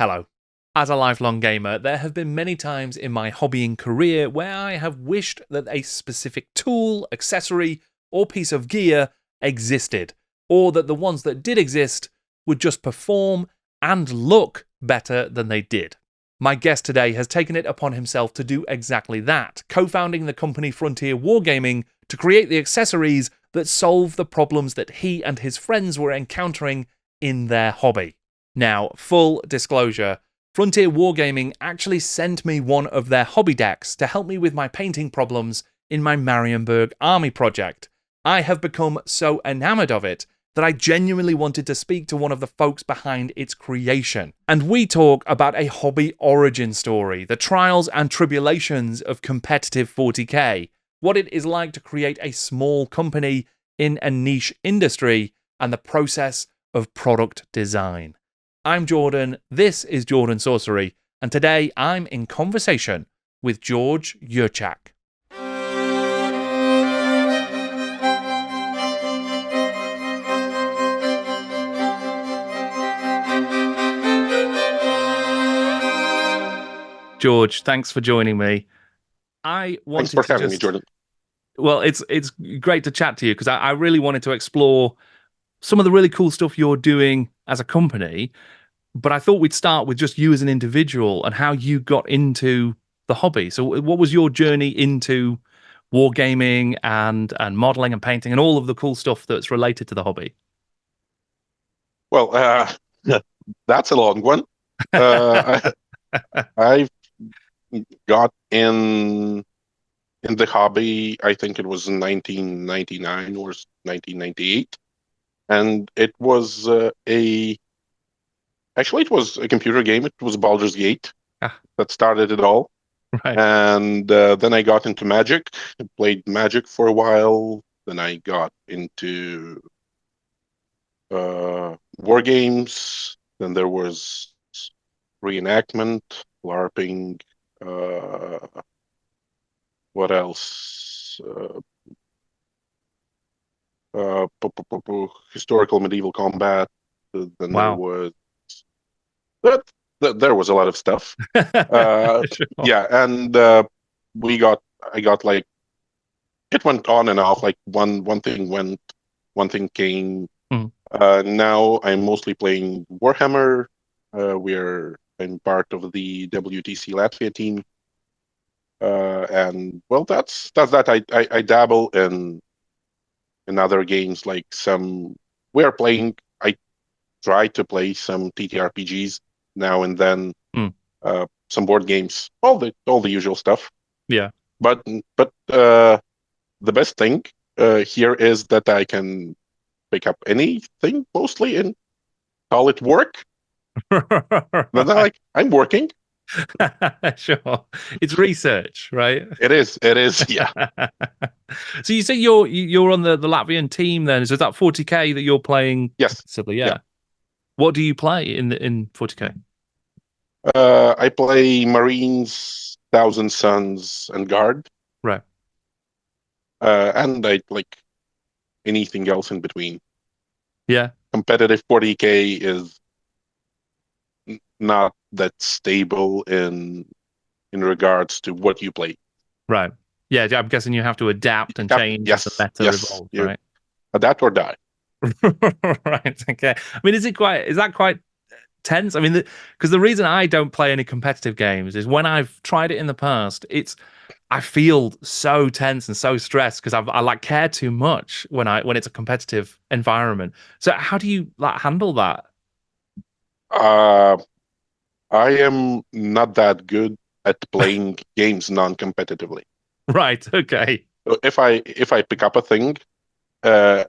Hello. As a lifelong gamer, there have been many times in my hobbying career where I have wished that a specific tool, accessory, or piece of gear existed, or that the ones that did exist would just perform and look better than they did. My guest today has taken it upon himself to do exactly that, co-founding the company Frontier Wargaming to create the accessories that solve the problems that he and his friends were encountering in their hobby. Now, full disclosure, Frontier Wargaming actually sent me one of their hobby decks to help me with my painting problems in my Marienburg army project. I have become so enamoured of it that I genuinely wanted to speak to one of the folks behind its creation. And we talk about a hobby origin story, the trials and tribulations of competitive 40k, what it is like to create a small company in a niche industry, and the process of product design. I'm Jordan, this is Jordan Sorcery, and today I'm in conversation with George Yurchak. George, thanks for joining me. Thanks for having me, Jordan. Well, it's great to chat to you because I really wanted to explore some of the really cool stuff you're doing as a company, but I thought we'd start with just you as an individual and how you got into the hobby. So what was your journey into wargaming and modeling and painting and all of the cool stuff that's related to the hobby? Well, that's a long one. I got in the hobby, I think it was in 1999 or 1998, and it was actually it was a computer game. It was Baldur's Gate that started it all. Right. And then I got into Magic. I played Magic for a while. Then I got into war games. Then there was reenactment, LARPing. What else? Historical medieval combat. Then there Wow. was there was a lot of stuff. Sure. Yeah, and I got like it went on and off. Like one thing went, one thing came. Mm. Now I'm mostly playing Warhammer. I'm part of the WTC Latvia team. And well, that's that. I dabble in other games, like some we're playing. I try to play some TTRPGs now and then. Mm. Some board games, all the usual stuff. Yeah. But the best thing here is that I can pick up anything mostly and call it work. Then I'm working. Sure. It's research, right? It is, yeah. So you say you're on the Latvian team then. So is that 40k that you're playing? Yes. Simply, yeah. Yeah. What do you play in 40k? I play Marines, Thousand Suns, and Guard. Right. And I like anything else in between. Yeah. Competitive 40k is not that stable in regards to what you play. Right. Yeah, I'm guessing you have to adapt and change as the meta evolves, right? Adapt or die. Right. Okay. I mean, is that quite tense? I mean, because the reason I don't play any competitive games is when I've tried it in the past, I feel so tense and so stressed because I like care too much when it's a competitive environment. So how do you like handle that? I am not that good at playing games non-competitively. Right. Okay. So if I pick up a thing, I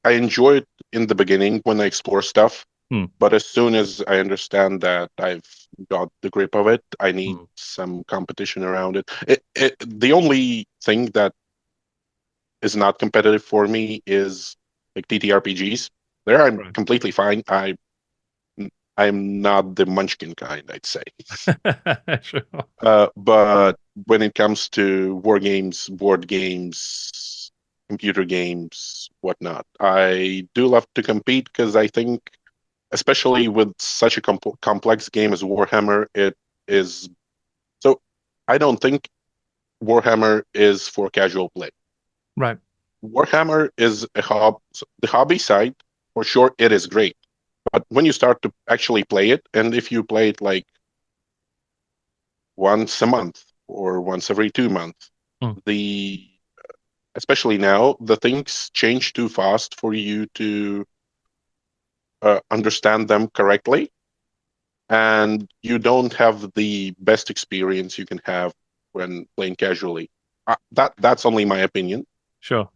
enjoy it in the beginning when I explore stuff. But as soon as I understand that I've got the grip of it, I need some competition around it. The only thing that is not competitive for me is like TTRPGs. There I'm completely fine. I'm not the munchkin kind, I'd say. Sure. But when it comes to war games, board games, computer games, whatnot, I do love to compete because I think especially with such a complex game as Warhammer, it is. So I don't think Warhammer is for casual play. Right. Warhammer is the hobby side, for sure, it is great. But when you start to actually play it, and if you play it like once a month or once every 2 months, the especially now, the things change too fast for you to understand them correctly, and you don't have the best experience you can have when playing casually. That's only my opinion. Sure.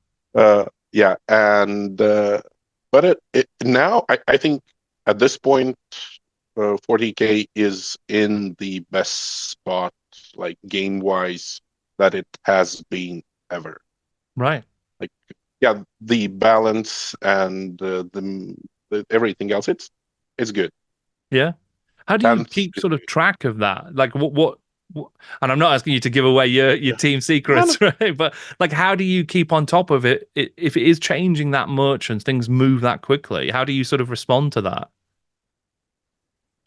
Yeah, and but now I think at this point, 40K is in the best spot, like game wise, that it has been ever. Right. Like, yeah, the balance and the everything else, it's good. Yeah. How do you Dance keep is sort of track of that? Like what and I'm not asking you to give away your good. team No, no. secrets, right? But like how do you keep on top of it if it is changing that much and things move that quickly? How do you sort of respond to that?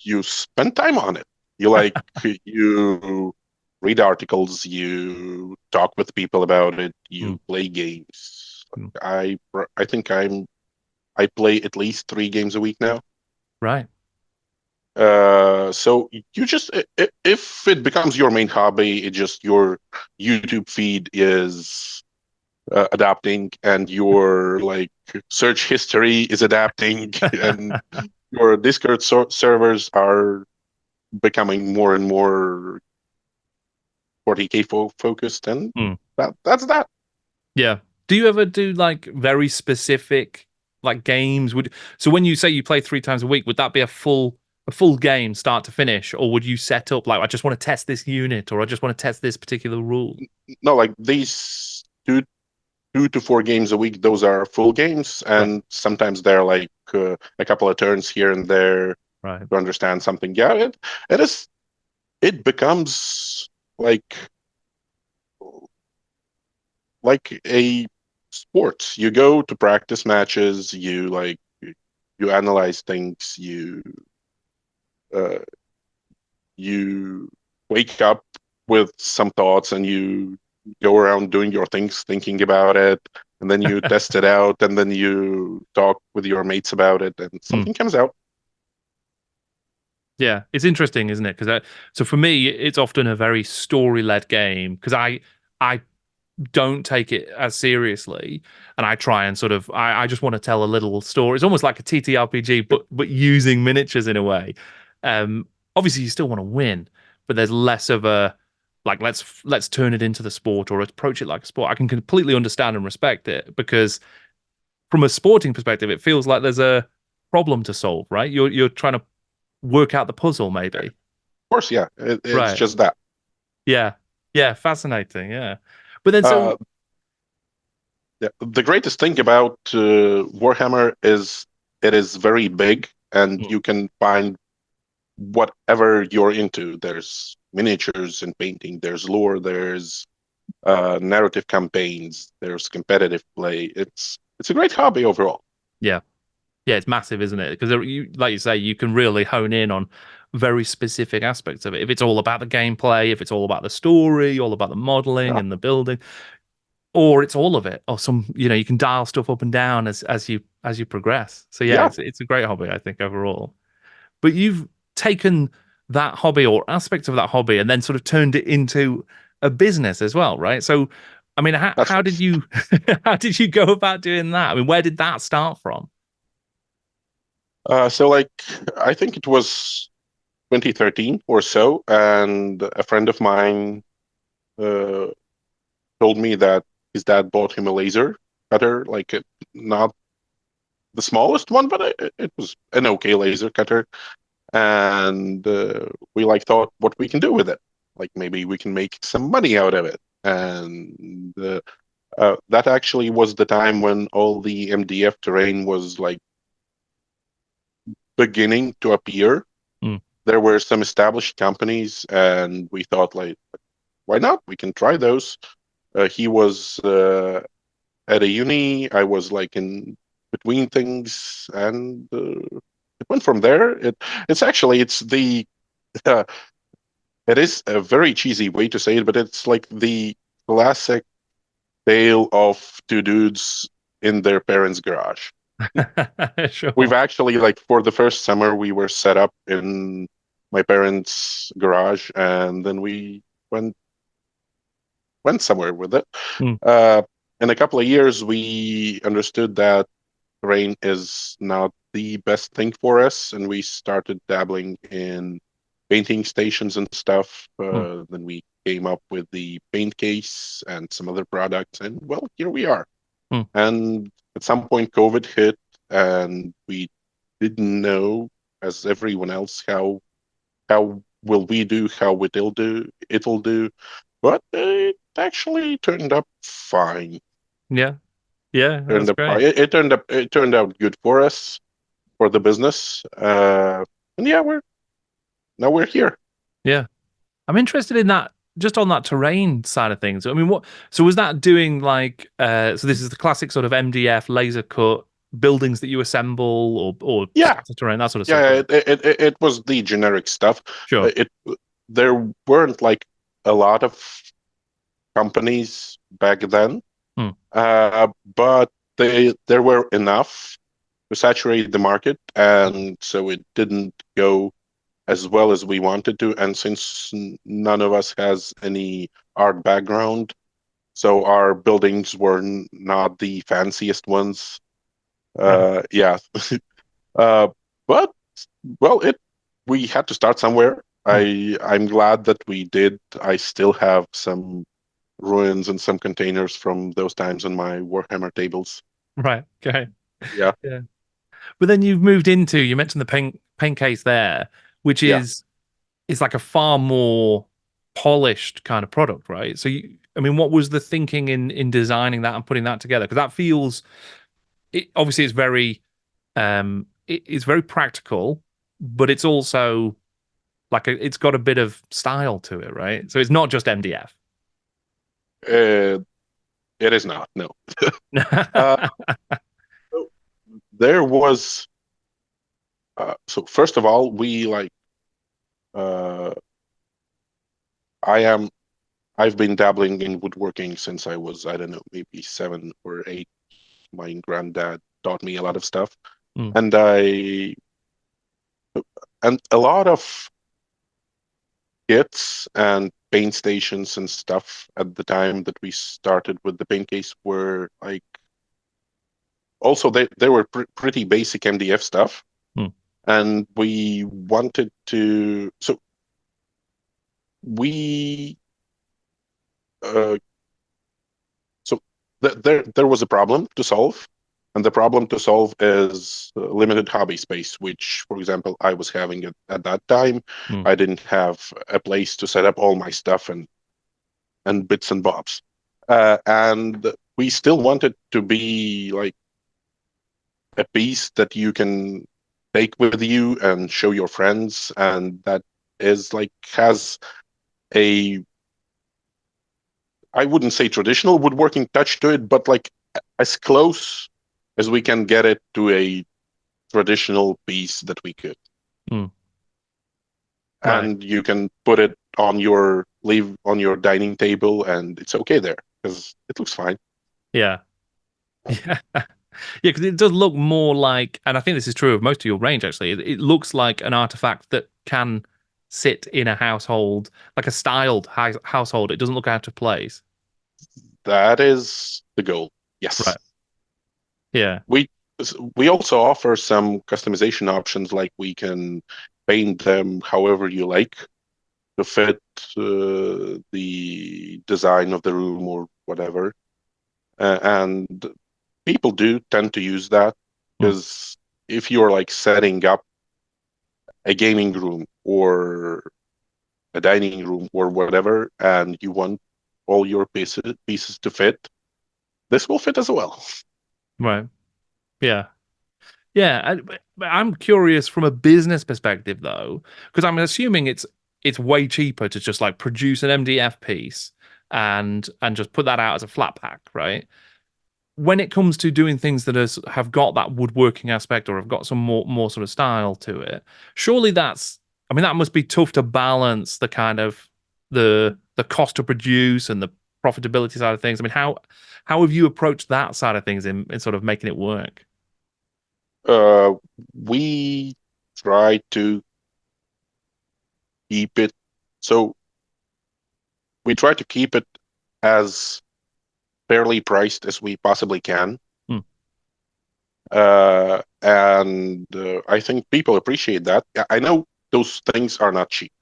You spend time on it. You like you read articles, you talk with people about it, Mm, you play games. mm. I think I play at least 3 games a week now. Right. So you just if it becomes your main hobby, it just your YouTube feed is adapting, and your like search history is adapting, and your Discord servers are becoming more and more 40K focused, and Mm. that's that. Yeah. Do you ever do like very specific like games? So when you say you play 3 times a week, would that be a full game start to finish, or would you set up like I just want to test this unit or I just want to test this particular rule? No, like these 2 to 4 games a week, those are full games, Right. and sometimes they're like a couple of turns here and there Right. to understand something. Yeah, it is. It becomes like a sport. You go to practice matches. You analyze things. Uh, you wake up with some thoughts, and you go around doing your things, thinking about it, and then you test it out, and then you talk with your mates about it, and Mm. something comes out. Yeah, it's interesting, isn't it? Because so for me, it's often a very story-led game because I don't take it as seriously, and I try and sort of I just want to tell a little story. It's almost like a TTRPG, but using miniatures in a way. Obviously, you still want to win, but there's less of a like let's turn it into the sport or approach it like a sport. I can completely understand and respect it because from a sporting perspective, it feels like there's a problem to solve, right? You're trying to work out the puzzle, maybe. Of course, yeah, it's Right. just that. Yeah. Yeah. Fascinating. Yeah. But then Uh, so the greatest thing about Warhammer is it is very big, and mm, you can find whatever you're into. There's miniatures and painting, there's lore, there's narrative campaigns, there's competitive play. It's a great hobby overall. yeah. Yeah, it's massive, isn't it? Because you, like you say, you can really hone in on very specific aspects of it. If it's all about the gameplay, if it's all about the story, all about the modeling Yeah, and the building, or it's all of it, or you can dial stuff up and down as you progress. So yeah, yeah, it's a great hobby, I think, overall. But you've taken that hobby or aspects of that hobby and then sort of turned it into a business as well, right? So, I mean, how, that's how did you how did you go about doing that? I mean, where did that start from? so like I think it was 2013 or so, and a friend of mine uh, told me that his dad bought him a laser cutter, like not the smallest one, but it was an okay laser cutter. And we like thought what we can do with it. Like maybe we can make some money out of it. And that actually was the time when all the MDF terrain was like beginning to appear. Mm, There were some established companies, and we thought like, why not? We can try those. He was at a uni. I was like in between things, and it went from there. It's actually it's the uh, it is a very cheesy way to say it, but it's like the classic tale of two dudes in their parents' garage. We've Sure. actually, like, for the first summer, we were set up in my parents' garage, and then we went somewhere with it. Mm. Uh, in a couple of years, we understood that terrain is not the best thing for us, and we started dabbling in painting stations and stuff. Mm. Then we came up with the paint case and some other products, and well, here we are. Mm. And at some point, COVID hit, and we didn't know, as everyone else, how will we do, how it'll do, but it actually turned up fine. Yeah. Yeah, Turned that's up fine. great. It turned out good for us, for the business, and yeah, we're here. Yeah. I'm interested in that, just on that terrain side of things. I mean, so was that doing like, so this is the classic sort of MDF laser cut buildings that you assemble or Yeah, scatter terrain, that sort of stuff, yeah. right? It was the generic stuff. Sure. It There weren't like a lot of companies back then, Hmm. but there were enough to saturate the market, and so it didn't go as well as we wanted to. And since none of us has any art background, so our buildings were not the fanciest ones. Right. Yeah, uh, but well, it we had to start somewhere. Hmm. I'm glad that we did. I still have some ruins and some containers from those times on my Warhammer tables. Right. Okay. Yeah, Yeah. But then you've moved into, you mentioned the paint case there, which yeah. is like a far more polished kind of product, right? So I mean, what was the thinking in designing that and putting that together? Because that feels, obviously it's very it's very practical, but it's also like it's got a bit of style to it, right? So it's not just MDF. Uh, it is not. No. Uh, so there was. So first of all, we like. Uh, I am. I've been dabbling in woodworking since I was, I don't know, maybe 7 or 8. My granddad taught me a lot of stuff, Mm. and a lot of kits and paint stations and stuff at the time that we started with the paint case were like, also they were pretty basic MDF stuff, Mm. and we wanted to, so we uh, so there was a problem to solve, and the problem to solve is limited hobby space, which, for example, I was having at that time. Mm. I didn't have a place to set up all my stuff and bits and bobs, and we still wanted to be like a piece that you can take with you and show your friends, and that is like has a, I wouldn't say traditional woodworking touch to it, but like as close as we can get it to a traditional piece that we could. Mm. Right. And you can put it on your leave on your dining table, and it's okay there because it looks fine. Yeah. Yeah. Yeah, because it does look more like, and I think this is true of most of your range actually. It looks like an artifact that can sit in a household, like a styled household. It doesn't look out of place. That is the goal. Yes. Right. Yeah. We we also offer some customization options, like we can paint them however you like to fit the design of the room or whatever. And people do tend to use that Mm. because if you're like setting up a gaming room or a dining room or whatever, and you want all your pieces to fit, this will fit as well. Right. Yeah. Yeah. But I'm curious from a business perspective though, because I'm assuming it's way cheaper to just like produce an MDF piece and just put that out as a flat pack, right? when it comes to doing things that have got that woodworking aspect or have got some more sort of style to it, surely I mean, that must be tough to balance the kind of the cost to produce and the profitability side of things. I mean, how have you approached that side of things in sort of making it work? Uh, we try to keep it so we try to keep it as fairly priced as we possibly can. Hmm. And I think people appreciate that. I know those things are not cheap,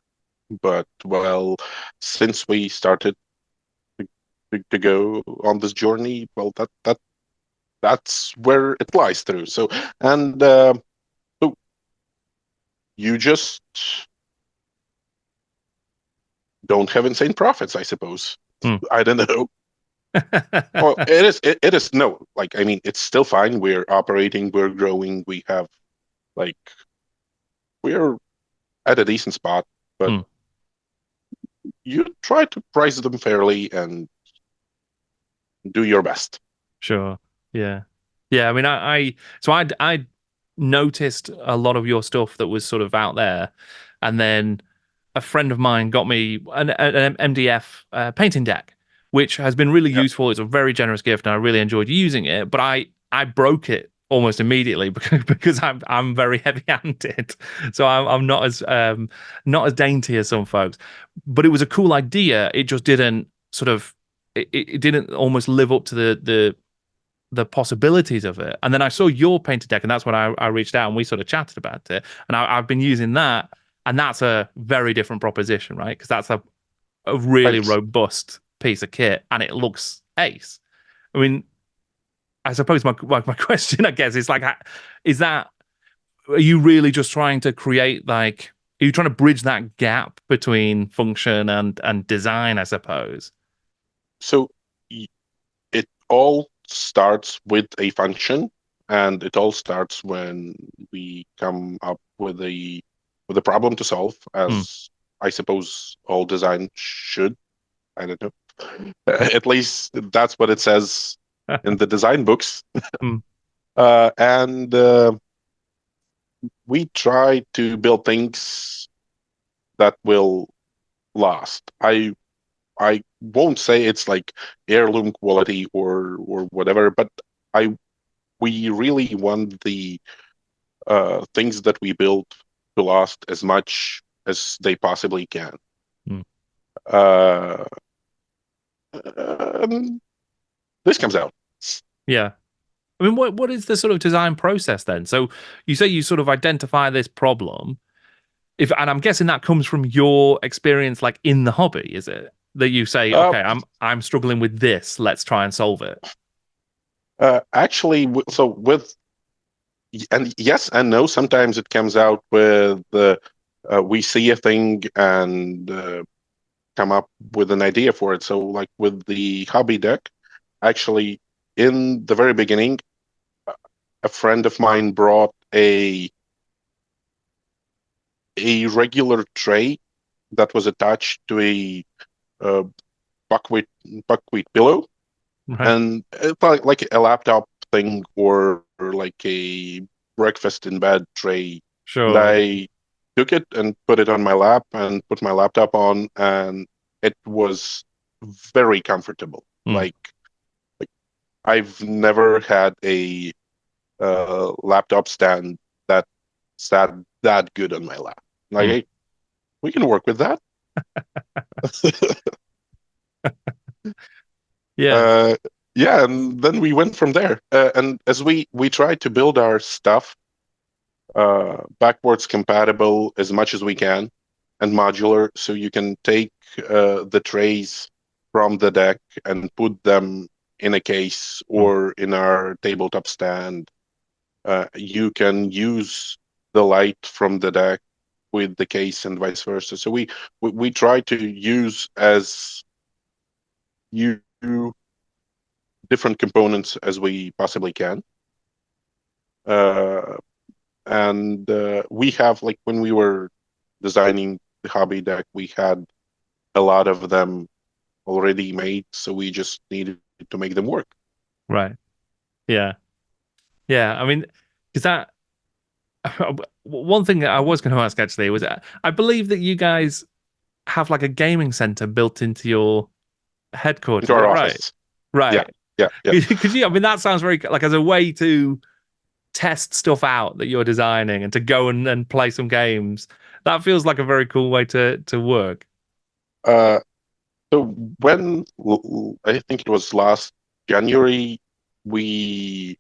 but well, since we started to go on this journey, well, that's where it lies through. So, and so you just don't have insane profits, I suppose. Hmm. I don't know. Well, it is no, like I mean, it's still fine. We're operating, we're growing, we have like we're at a decent spot, but Hmm. you try to price them fairly and do your best. Sure. Yeah. Yeah. I mean, I noticed a lot of your stuff that was sort of out there, and then a friend of mine got me an MDF painting deck, which has been really Yeah. useful. It's a very generous gift, and I really enjoyed using it. But I broke it almost immediately because I'm very heavy-handed, so I'm not as dainty as some folks. But it was a cool idea. It just didn't sort of it didn't almost live up to the possibilities of it. And then I saw your painted deck, and that's when I reached out and we sort of chatted about it. And I've been using that, and that's a very different proposition, right? Because that's a really Right. robust piece of kit, and it looks ace. I mean, I suppose my question, I guess, is like, is that are you really just trying to create like? Are you trying to bridge that gap between function and design? I suppose. So it all starts with a function, and it all starts when we come up with a problem to solve, Hmm. as I suppose all design should. I don't know. At least that's what it says in the design books. Hmm. And we try to build things that will last. I won't say it's like heirloom quality or whatever, but I we really want the things that we build to last as much as they possibly can. Hmm. Uh, this comes out. Yeah. I mean, what is the sort of design process then? So you say you sort of identify this problem, and I'm guessing that comes from your experience, like in the hobby, is it? That you say, Uh, okay, I'm struggling with this, let's try and solve it. Actually, so with and yes and no. Sometimes it comes out with the we see a thing and come up with an idea for it. So, like with the hobby deck, actually, in the very beginning, a friend of mine brought a regular tray that was attached to a uh, buckwheat buckwheat pillow, Right. and it's like a laptop thing or like a breakfast in bed tray. And Sure. I took it and put it on my lap and put my laptop on, and it was very comfortable. Mm. Like I've never had a laptop stand that sat that good on my lap. Like, Mm. hey, we can work with that. Yeah. uh, yeah, and then we went from there. And as we tried to build our stuff backwards compatible as much as we can, and modular, so you can take the trays from the deck and put them in a case Mm. or in our tabletop stand. You can use the light from the deck with the case and vice versa. So we try to use as you different components as we possibly can. Uh, and we have like when we were designing the hobby deck, we had a lot of them already made, so we just needed to make them work. Right. Yeah. Yeah. I mean, because that one thing that I was going to ask actually was I believe that you guys have like a gaming center built into your headquarters. into Is our that right? office. Yeah, Right. yeah, yeah. Could you? I mean, that sounds very like as a way to test stuff out that you're designing and to go and play some games. That feels like a very cool way to work. Uh, so when I think it was last January, we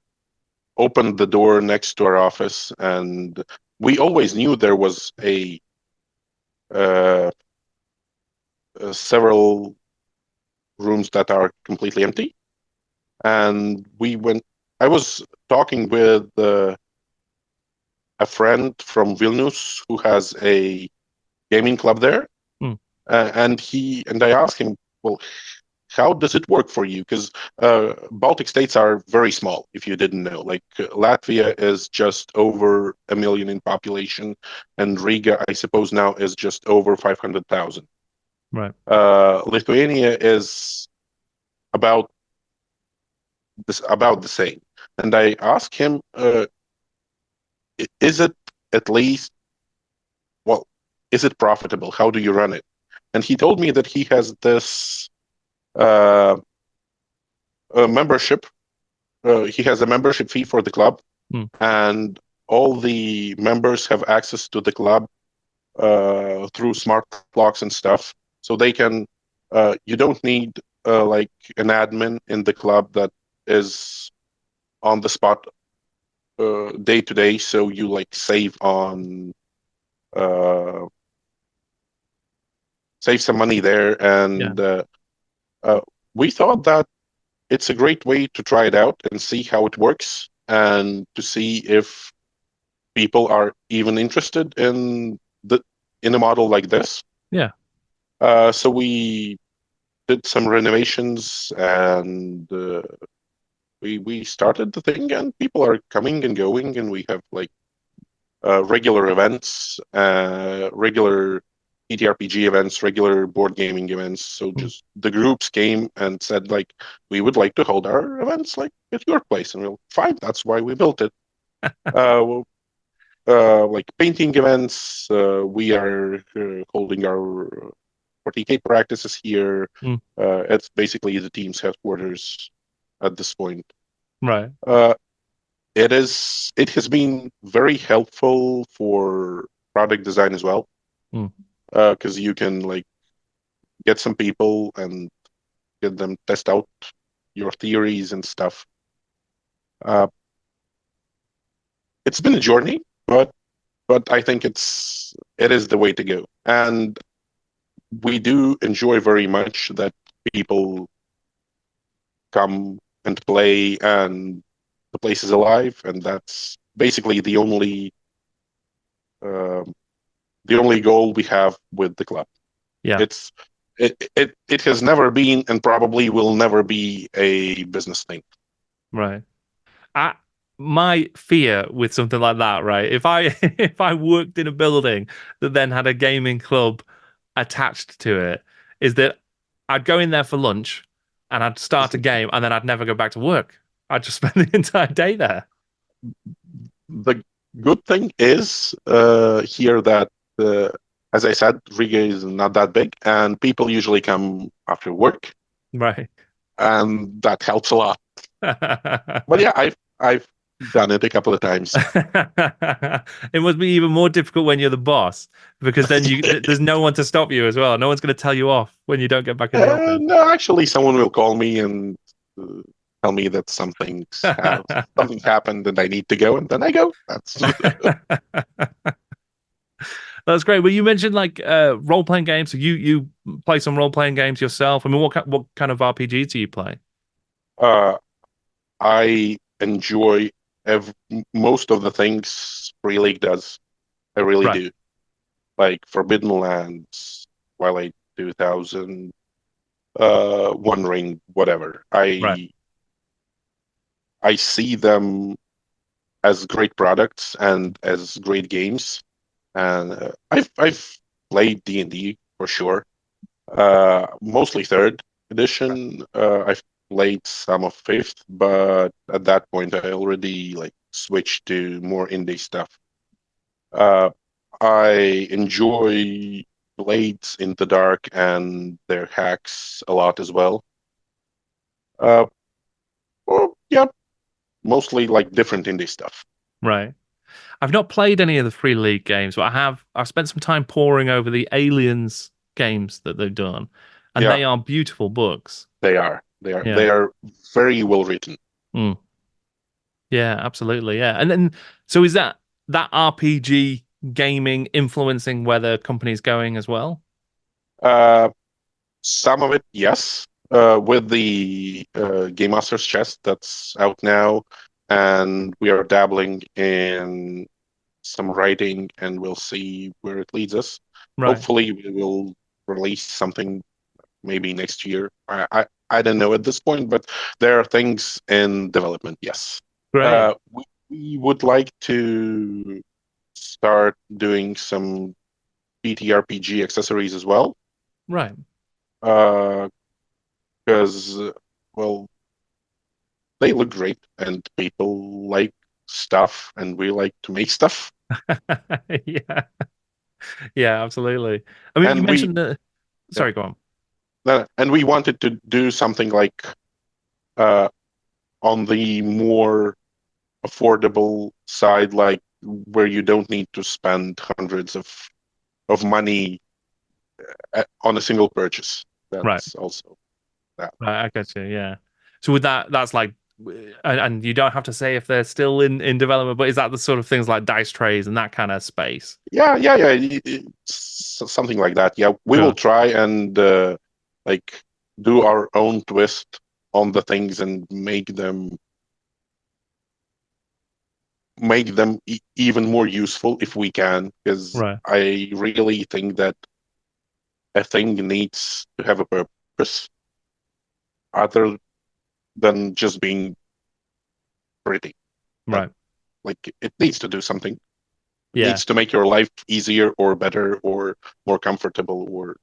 opened the door next to our office, and we always knew there was uh, several rooms that are completely empty. And we went. I was talking with a friend from Vilnius who has a gaming club there, Hmm. and I asked him, well, how does it work for you? Because Baltic states are very small, if you didn't know. Like Latvia is just over 1 million in population, and Riga, I suppose now is just over 500,000. Right. Lithuania is about about the same. And I asked him, is it at least, well, is it profitable? How do you run it? And he told me that he has this uh, membership. He has a membership fee for the club, Hmm. and all the members have access to the club through smart locks and stuff. So they can, you don't need like an admin in the club that is on the spot day to day. So you like uh, save some money there, Yeah. and uh, we thought that it's a great way to try it out and see how it works, and to see if people are even interested in a model like this. Yeah. So we did some renovations, and we started the thing, and people are coming and going, and we have like regular events, regular TTRPG events, regular board gaming events. So Hmm. just the groups came and said like, we would like to hold our events like at your place, and we're fine. That's why we built it. Well, like painting events, we are holding our 40K practices here. Hmm. It's basically the team's headquarters at this point. Right. Uh, it has been very helpful for product design as well, Hmm. because you can like get some people and get them test out your theories and stuff. Uh, it's been a journey, but I think it is the way to go, and we do enjoy very much that people come and play, and the place is alive, and that's basically um the only goal we have with the club. Yeah. It's it has never been, and probably will never be, a business thing. Right. I my fear with something like that, right? If I if I worked in a building that then had a gaming club attached to it, is that I'd go in there for lunch and I'd start a game and then I'd never go back to work. I'd just spend the entire day there. The good thing is here that, uh, as I said, Riga is not that big, and people usually come after work, Right. and that helps a lot. But yeah, I've done it a couple of times. It must be even more difficult when you're the boss because then there's no one to stop you as well. No one's going to tell you off when you don't get back in the office. No, actually, someone will call me and tell me that something happened and I need to go, and then I go. That's That's great. Well, you mentioned like role playing games. So you play some role playing games yourself. I mean, what kind of RPGs do you play? uh, I enjoy most of the things Free League does. I really Right, do. Like Forbidden Lands, Twilight 2000, One Ring, whatever. right, I see them as great products and as great games. And I've played D&D for sure. Mostly third edition. I've played some of Fifth, but at that point I already like switched to more indie stuff. I enjoy Blades in the Dark and their hacks a lot as well. Well, yeah, mostly like different indie stuff. Right. I've not played any of the Free League games, but I've spent some time poring over the Aliens games that they've done, and Yeah, they are beautiful books. they are. They are. Yeah. They are very well written. Mm. Yeah, absolutely. Yeah. And then so is that RPG gaming influencing where the company's going as well? Uh, some of it, yes. With the Game Master's Chest that's out now, and we are dabbling in some writing, and we'll see where it leads us. Right. Hopefully, we will release something maybe next year. I don't know at this point, but there are things in development. Yes, Great. we would like to start doing some BTRPG accessories as well. Right. Because well, they look great, and people like stuff, and we like to make stuff. Yeah. Yeah, absolutely. I mean, you And we mentioned the yeah, sorry, go on. and we wanted to do something like uh, on the more affordable side, like where you don't need to spend hundreds of money on a single purchase. Right. That's also that. Right, I get you. Yeah. So with that's like, and you don't have to say if they're still in development, but is that the sort of things like dice trays and that kind of space? Yeah. Something like that. Yeah, we will Sure. try and like do our own twist on the things and make them even more useful if we can, because Right. I really think that a thing needs to have a purpose other than just being pretty. Uh, Right. like it needs to do something. It Yeah. needs to make your life easier or better or more comfortable or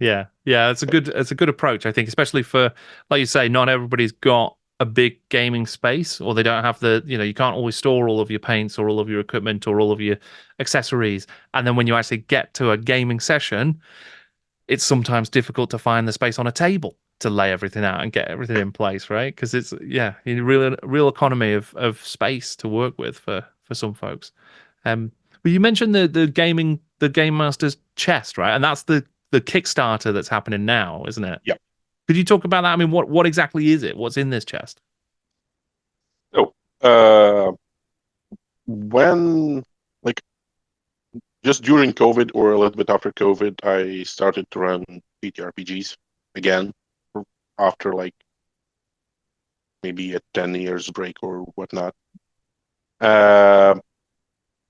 Yeah. Yeah. It's a good approach, I think, especially for, like you say, not everybody's got a big gaming space, or they don't have you can't always store all of your paints or all of your equipment or all of your accessories. And then when you actually get to a gaming session, it's sometimes difficult to find the space on a table to lay everything out and get everything in place, right? Because it's you need real economy of space to work with for some folks. But you mentioned the Game Master's chest, right? And that's the Kickstarter that's happening now, isn't it? yeah. Could you talk about that? I mean, what exactly is it? What's in this chest? So uh when like just during COVID or a little bit after COVID, I started to run PTRPGs again after like maybe a 10 years break or whatnot. Uh,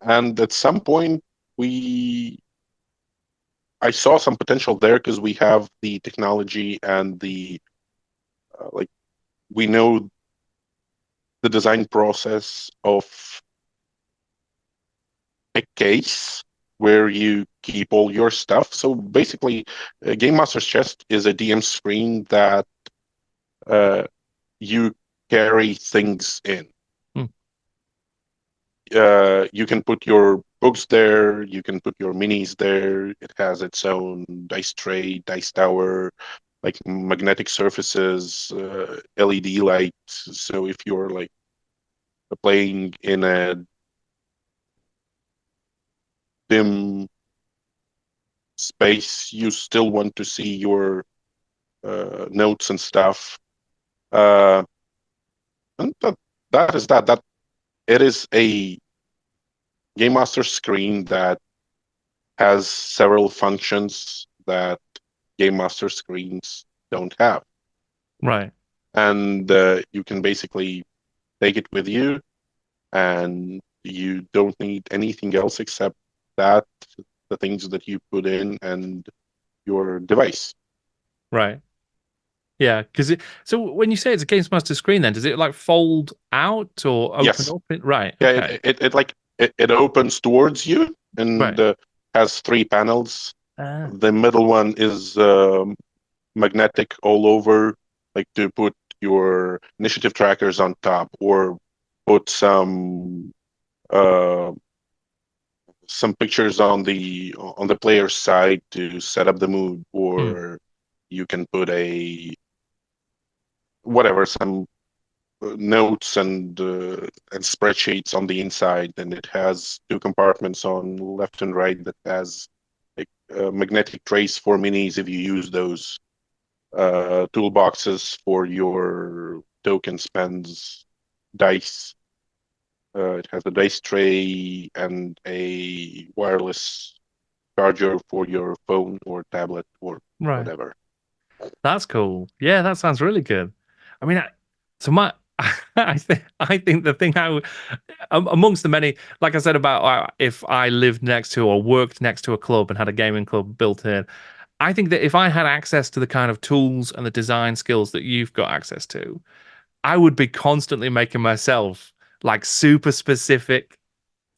and at some point, we I saw some potential there because we have the technology and the like we know the design process of a case where you keep all your stuff. So basically, Game Master's Chest is a DM screen that uh, you carry things in. Hmm. You can put your books there, you can put your minis there. It has its own dice tray, dice tower, like magnetic surfaces, LED lights. So if you're like playing in a dim space, you still want to see your notes and stuff. Uh, and that is that. That it is a Game Master screen that has several functions that Game Master screens don't have. Right. And you can basically take it with you, and you don't need anything else except that, the things that you put in, and your device. Right. Yeah. So when you say it's a Games Master screen, then does it like fold out or open Yes. up? Right. Yeah, Okay. it opens towards you and Right. has three panels. Ah. The middle one is magnetic all over. like to put your initiative trackers on top, or put uh, some pictures on the player's side to set up the mood, Hmm. or you can put whatever, some notes and spreadsheets on the inside, and it has two compartments on left and right that has like magnetic trace for minis if you use those, toolboxes for your token spends, dice. It has a dice tray and a wireless charger for your phone or tablet or Right. whatever. That's cool. Yeah, that sounds really good. I mean, so my, I think the thing amongst the many, like I said about if I lived next to or worked next to a club and had a gaming club built in, I think that if I had access to the kind of tools and the design skills that you've got access to, I would be constantly making myself like super specific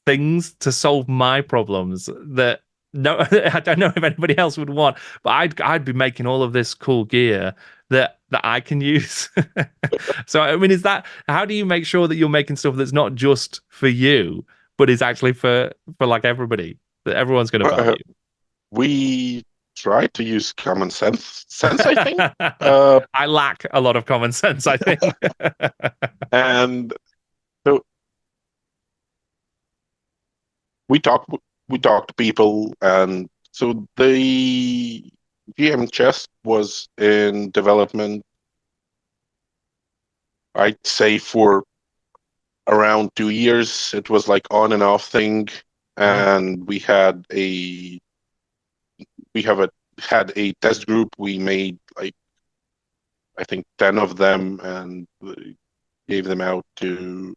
things to solve my problems that no I don't know if anybody else would want, but I'd be making all of this cool gear that I can use. So I mean, is that how do you make sure that you're making stuff that's not just for you, but is actually for like everybody that everyone's going to Uh, value? we try to use common sense, I think. Uh, I lack a lot of common sense, I think. and so we talk we talk to people, and so the GM chest was in development, I'd say, for around 2 years. It was like on and off thing, Wow. and had a test group. We made like, I think, 10 of them, and gave them out to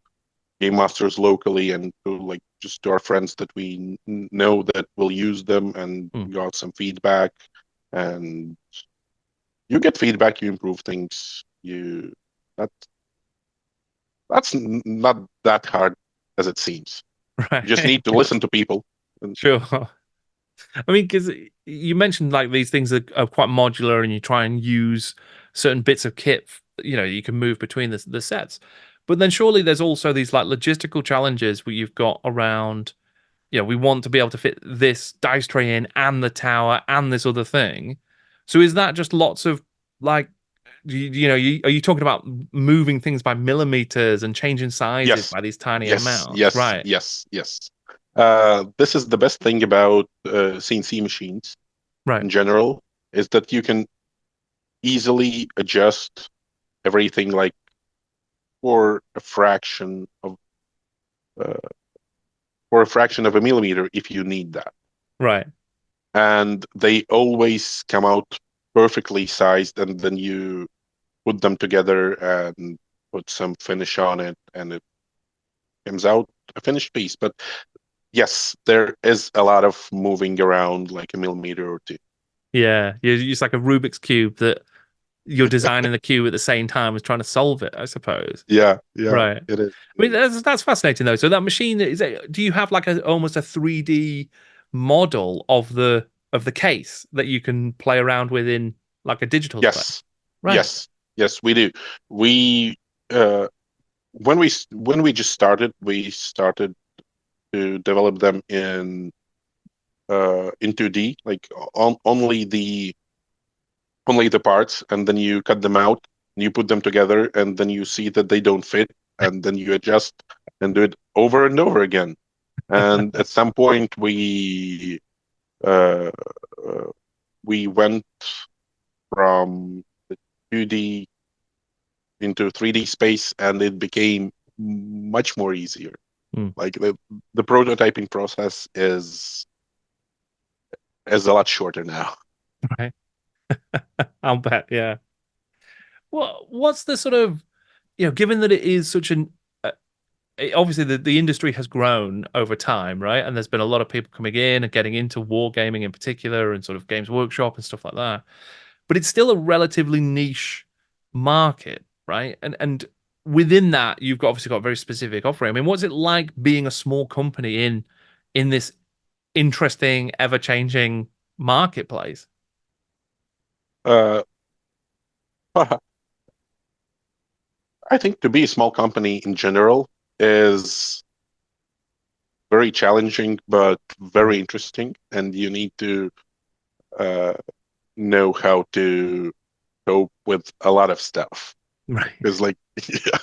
game masters locally, and to like just to our friends that we know that will use them, and Hmm. got some feedback. And you get feedback, you improve things. That that's not that hard as it seems. You just Right. need to listen to people. And Sure. I mean, because you mentioned like these things are quite modular, and you try and use certain bits of kit. You can move between the sets, but then surely there's also these like logistical challenges where you've got around. We want to be able to fit this dice tray in and the tower and this other thing. So is that just lots of like, are you talking about moving things by millimeters and changing sizes yes, by these tiny yes, amounts? yes, Right, yes, yes. This is the best thing about CNC machines right, in general, is that you can easily adjust everything, like for a fraction of uh, a millimeter if you need that. right. And they always come out perfectly sized, and then you put them together and put some finish on it, and it comes out a finished piece. But yes, there is a lot of moving around, like a millimeter or two. Yeah, you're just like a Rubik's cube that you're designing the cube at the same time as trying to solve it, I suppose. Yeah, yeah, Right. it is. I It mean, is. that's fascinating though. So that machine do you have like almost a 3D model of the case that you can play around with in like a digital space? Yes, Right. yes, yes, we do. We uh, when we just started, we started to develop them in 2D, like only the parts, and then you cut them out, and you put them together, and then you see that they don't fit, and then you adjust and do it over and over again. And at some point, uh, uh, we went from the 2D into 3D space, and it became much more easier. Hmm. Like the prototyping process is a lot shorter now. Right. I'll bet. Yeah. What's the sort of given that it is such an obviously the industry has grown over time, right? And there's been a lot of people coming in and getting into wargaming in particular and sort of Games Workshop and stuff like that. But it's still a relatively niche market, right? And within that, you've obviously got a very specific offering. I mean, what's it like being a small company in this interesting, ever-changing marketplace? Uh, I think to be a small company in general is very challenging, but very interesting, and you need to know how to cope with a lot of stuff. Right. Because, like, yeah.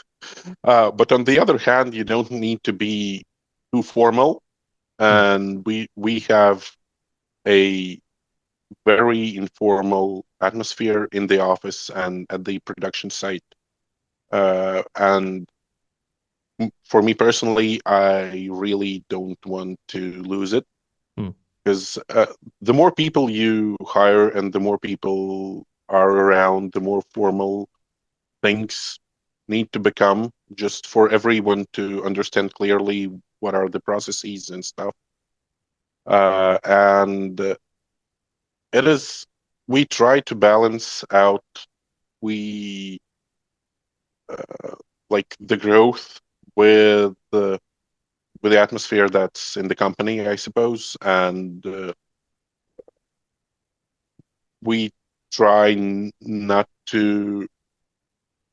But on the other hand, you don't need to be too formal, and we have a very informal atmosphere in the office and at the production site. And for me personally, I really don't want to lose it because the more people you hire and the more people are around, the more formal things need to become just for everyone to understand clearly what are the processes and stuff. And it is, we try to balance out we like the growth with the atmosphere that's in the company, I suppose, and we try not to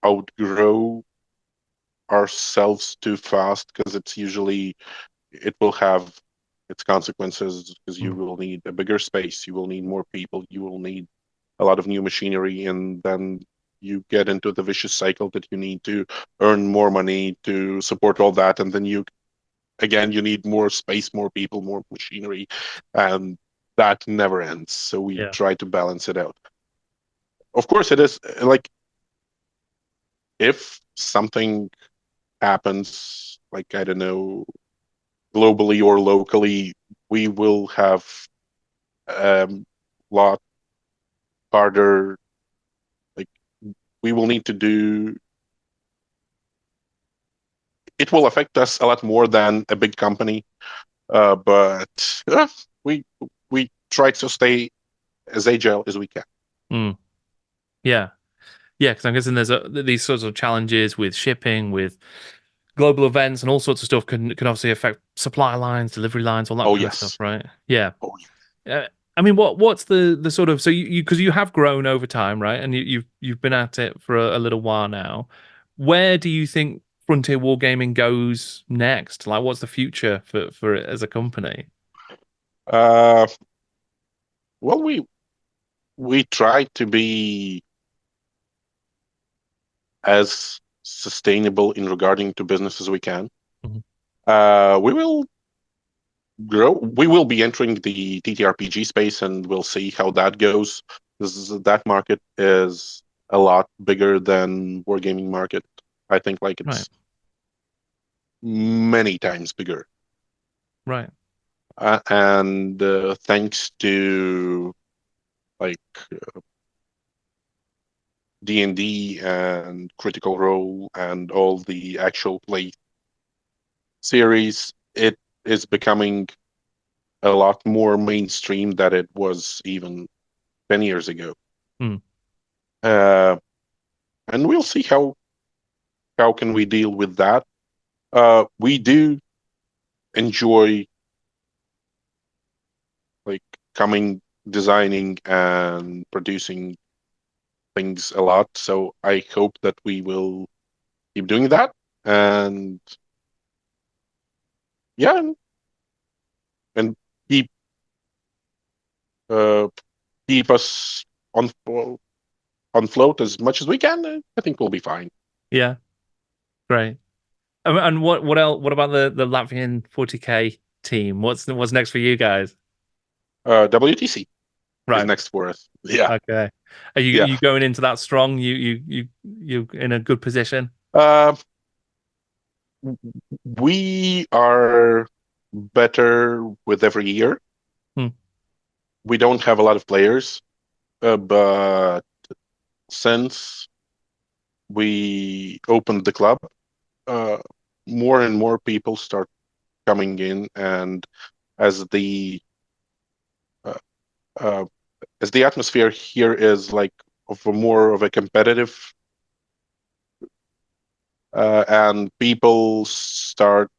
outgrow ourselves too fast because it's usually it will have its consequences because you will need a bigger space, you will need more people, you will need a lot of new machinery, and then you get into the vicious cycle that you need to earn more money to support all that, and then you need more space, more people, more machinery, and that never ends. So we try to balance it out. Of course, it is like if something happens, like I don't know, globally or locally, we will have a lot harder. Like we will need to do. It will affect us a lot more than a big company, but we try to stay as agile as we can. Yeah. Yeah, because I'm guessing there's these sorts of challenges with shipping, with global events, and all sorts of stuff can obviously affect supply lines, delivery lines, all that Oh kind of stuff, yes. right? Yeah. Oh yes. I mean, what's the sort of, so you because you have grown over time, right? And you've been at it for a little while now. Where do you think Frontier Wargaming goes next? Like, what's the future for it as a company? Uh, well, we try to be as sustainable in regarding to business as we can. We will grow. We will be entering the TTRPG space, and we'll see how that goes. That market is a lot bigger than wargaming market. I think like Right. it's many times bigger. Right. And thanks to like D&D and Critical Role and all the actual play series, it is becoming a lot more mainstream than it was even 10 years ago. And we'll see how can we deal with that. We do enjoy like coming, designing, and producing things a lot. So I hope that we will keep doing that. And yeah, and keep uh, keep us on float as much as we can. I think we'll be fine. Yeah. Great. And what else? What about the Latvian 40K team? What's next for you guys? WTC is Right. next for us. Yeah. Okay. Are you Yeah. you going into that strong? You in a good position? Uh, we are better with every year. We don't have a lot of players, but since we opened the club, uh, more and more people start coming in, and as the uh, uh, as the atmosphere here is like of a more of a competitive, and people start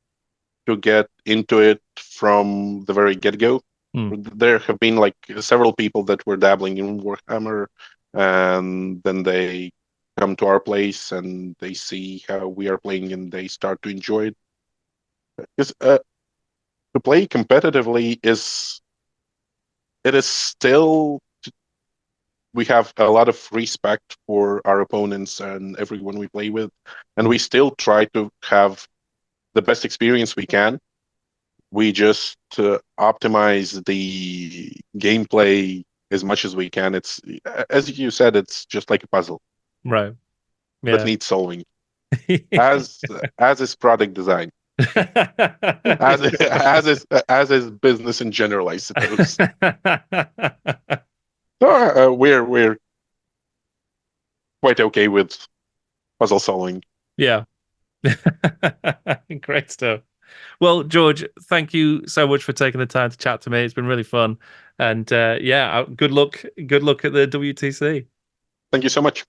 to get into it from the very get-go. There have been like several people that were dabbling in Warhammer, and then they come to our place and they see how we are playing and they start to enjoy it. Because to play competitively it is still, we have a lot of respect for our opponents and everyone we play with, and we still try to have the best experience we can. We just optimize the gameplay as much as we can. It's, as you said, it's just like a puzzle, right? that Yeah. needs solving, as is product design, as is business in general, I suppose. So we're quite okay with puzzle solving. Yeah. Great stuff. Well, George, thank you so much for taking the time to chat to me. It's been really fun. And yeah, good luck at the WTC. Thank you so much.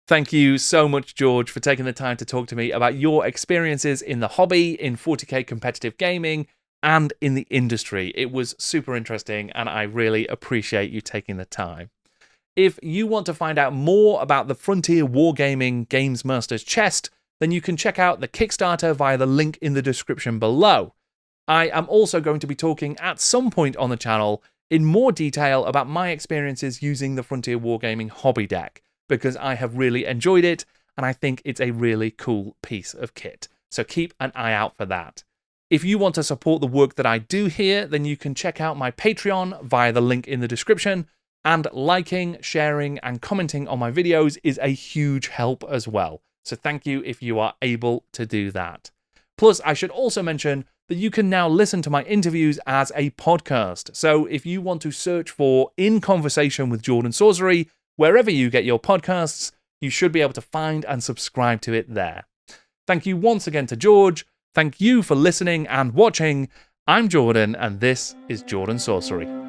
Thank you so much, George, for taking the time to talk to me about your experiences in the hobby, in 40k competitive gaming, and in the industry. It was super interesting, and I really appreciate you taking the time. If you want to find out more about the Frontier Wargaming Games Masters chest, then you can check out the Kickstarter via the link in the description below. I am also going to be talking at some point on the channel in more detail about my experiences using the Frontier Wargaming hobby deck, because I have really enjoyed it, and I think it's a really cool piece of kit. So keep an eye out for that. If you want to support the work that I do here, then you can check out my Patreon via the link in the description, and liking, sharing, and commenting on my videos is a huge help as well. So thank you if you are able to do that. Plus, I should also mention that you can now listen to my interviews as a podcast. So if you want to search for In Conversation with Jordan Sorcery, wherever you get your podcasts, you should be able to find and subscribe to it there. Thank you once again to George. Thank you for listening and watching. I'm Jordan, and this is Jordan Sorcery.